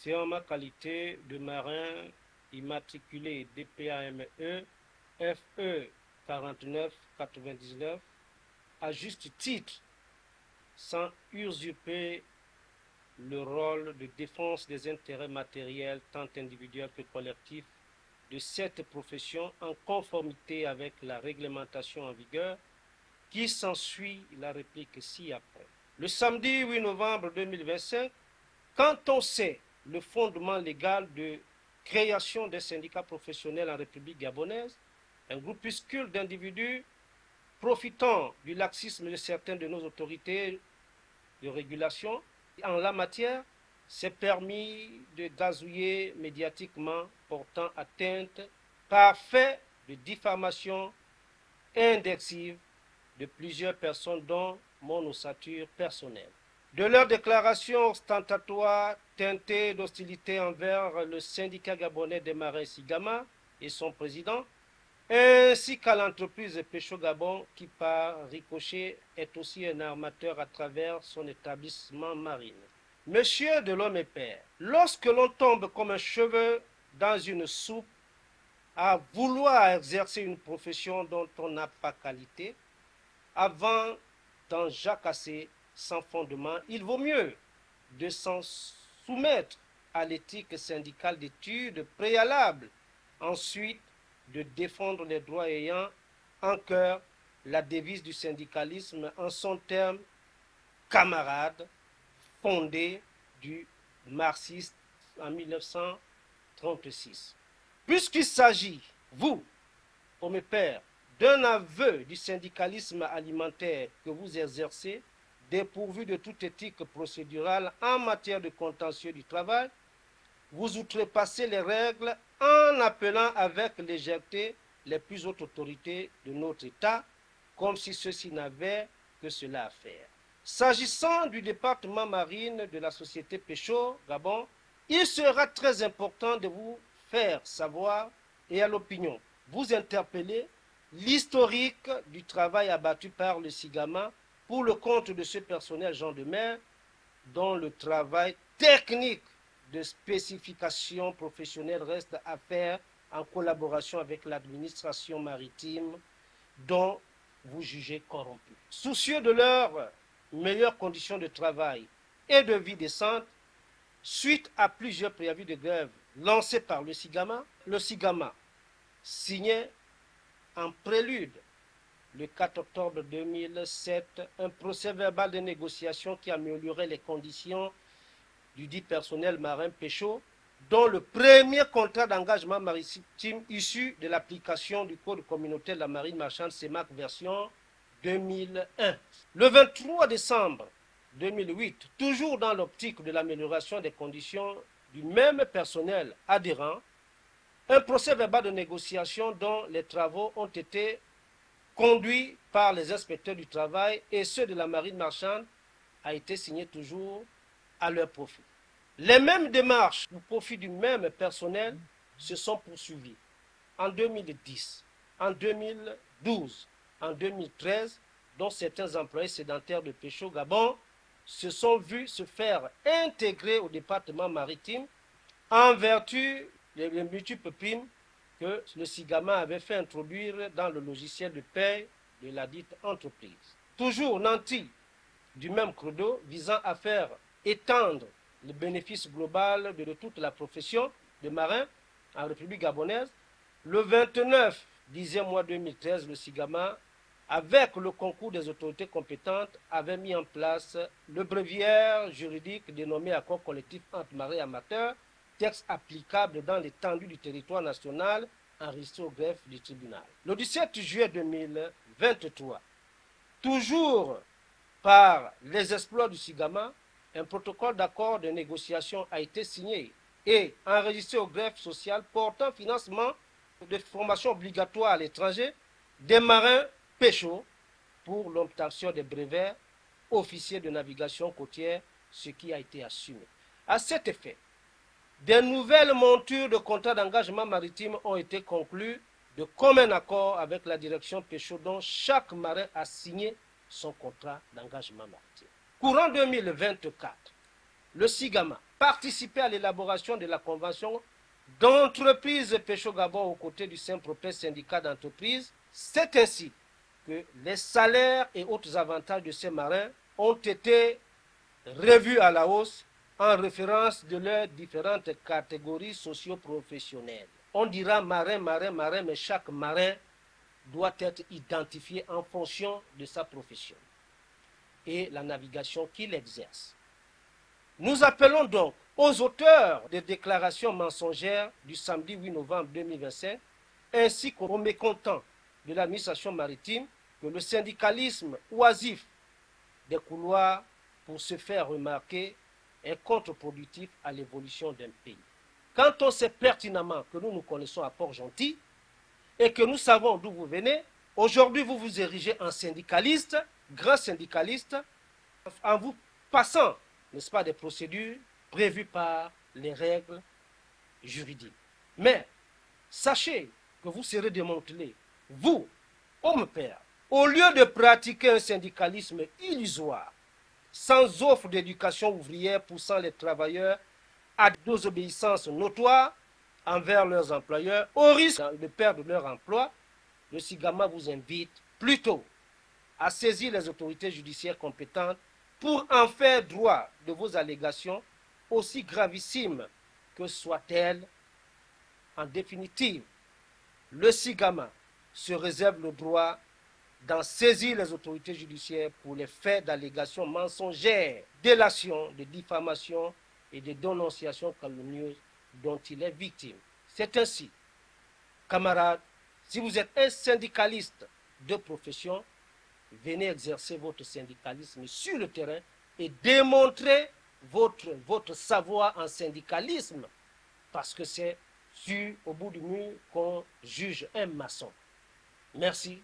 C'est en ma qualité de marin immatriculé DPAME FE 4999 à juste titre, sans usurper le rôle de défense des intérêts matériels tant individuels que collectifs de cette profession en conformité avec la réglementation en vigueur qui s'ensuit la réplique ci-après. Le samedi 8 novembre 2025, quand on sait le fondement légal de création des syndicats professionnels en République gabonaise, un groupuscule d'individus profitant du laxisme de certaines de nos autorités de régulation en la matière s'est permis de gazouiller médiatiquement portant atteinte par fait de diffamation indexive de plusieurs personnes dont mon ossature personnelle. De leurs déclarations ostentatoires teintées d'hostilité envers le syndicat gabonais des marins Sigama et son président, ainsi qu'à l'entreprise Pécho Gabon qui par ricochet est aussi un armateur à travers son établissement marine. Monsieur de l'homme et père, lorsque l'on tombe comme un cheveu dans une soupe à vouloir exercer une profession dont on n'a pas qualité, avant d'en jacasser sans fondement, il vaut mieux de s'en soumettre à l'éthique syndicale d'études préalable, ensuite de défendre les droits ayant en cœur la devise du syndicalisme en son terme camarade, fondé du marxiste en 1936. Puisqu'il s'agit, vous, pour mes pères, d'un aveu du syndicalisme alimentaire que vous exercez, dépourvu de toute éthique procédurale en matière de contentieux du travail, vous outrepassez les règles en appelant avec légèreté les plus hautes autorités de notre État, comme si ceux-ci n'avaient que cela à faire. S'agissant du département marine de la société Pécho Gabon, il sera très important de vous faire savoir et à l'opinion vous interpeller l'historique du travail abattu par le SIGAMA pour le compte de ce personnel gens de mer dont le travail technique de spécification professionnelle reste à faire en collaboration avec l'administration maritime dont vous jugez corrompu. Soucieux de leurs meilleures conditions de travail et de vie décente, suite à plusieurs préavis de grève lancés par le SIGAMA signait en prélude le 4 octobre 2007 un procès verbal de négociation qui améliorait les conditions du dit personnel marin Pécho, dont le premier contrat d'engagement maritime issu de l'application du Code communautaire de la marine marchande CEMAC version 2001. Le 23 décembre 2008, toujours dans l'optique de l'amélioration des conditions du même personnel adhérent, un procès verbal de négociation dont les travaux ont été conduits par les inspecteurs du travail et ceux de la marine marchande a été signé toujours à leur profit. Les mêmes démarches au profit du même personnel se sont poursuivies en 2010, en 2012, en 2013, dont certains employés sédentaires de Pécho Gabon se sont vus se faire intégrer au département maritime en vertu des multiples primes que le SIGAMA avait fait introduire dans le logiciel de paie de la dite entreprise. Toujours nanti du même credo visant à faire étendre le bénéfice global de toute la profession de marin en République gabonaise, le 29 10e mois 2013, le SIGAMA, avec le concours des autorités compétentes, avait mis en place le bréviaire juridique dénommé Accord collectif entre marins amateurs, texte applicable dans l'étendue du territoire national, enregistré au greffe du tribunal. Le 17 juillet 2023, toujours par les exploits du SIGAMA, un protocole d'accord de négociation a été signé et enregistré au greffe social portant financement de formation obligatoire à l'étranger des marins Pécho pour l'obtention des brevets officiers de navigation côtière, ce qui a été assumé. À cet effet, des nouvelles montures de contrats d'engagement maritime ont été conclues de commun accord avec la direction Pécho dont chaque marin a signé son contrat d'engagement maritime. Courant 2024, le SIGAMA participé à l'élaboration de la convention d'entreprise Pécho-Gabon aux côtés du Saint-Propre syndicat d'entreprise. C'est ainsi que les salaires et autres avantages de ces marins ont été revus à la hausse en référence de leurs différentes catégories socio-professionnelles. On dira marin, marin, marin, mais chaque marin doit être identifié en fonction de sa profession et la navigation qu'il exerce. Nous appelons donc aux auteurs des déclarations mensongères du samedi 8 novembre 2025 ainsi qu'aux mécontents de l'administration maritime que le syndicalisme oisif des couloirs pour se faire remarquer est contre-productif à l'évolution d'un pays. Quand on sait pertinemment que nous nous connaissons à Port-Gentil et que nous savons d'où vous venez, aujourd'hui vous vous érigez en syndicaliste, grand syndicaliste, en vous passant, n'est-ce pas, des procédures prévues par les règles juridiques. Mais sachez que vous serez démantelés, vous, hommes pères, au lieu de pratiquer un syndicalisme illusoire, sans offre d'éducation ouvrière poussant les travailleurs à des désobéissances notoires envers leurs employeurs, au risque de perdre leur emploi, le SIGAMA vous invite plutôt à saisir les autorités judiciaires compétentes pour en faire droit de vos allégations, aussi gravissimes que soient-elles. En définitive, le SIGAMA se réserve le droit d'en saisir les autorités judiciaires pour les faits d'allégations mensongères, délation, de diffamation et de dénonciation calomnieuse dont il est victime. C'est ainsi, camarades, si vous êtes un syndicaliste de profession, venez exercer votre syndicalisme sur le terrain et démontrer votre savoir en syndicalisme, parce que c'est au bout du mur qu'on juge un maçon. Merci.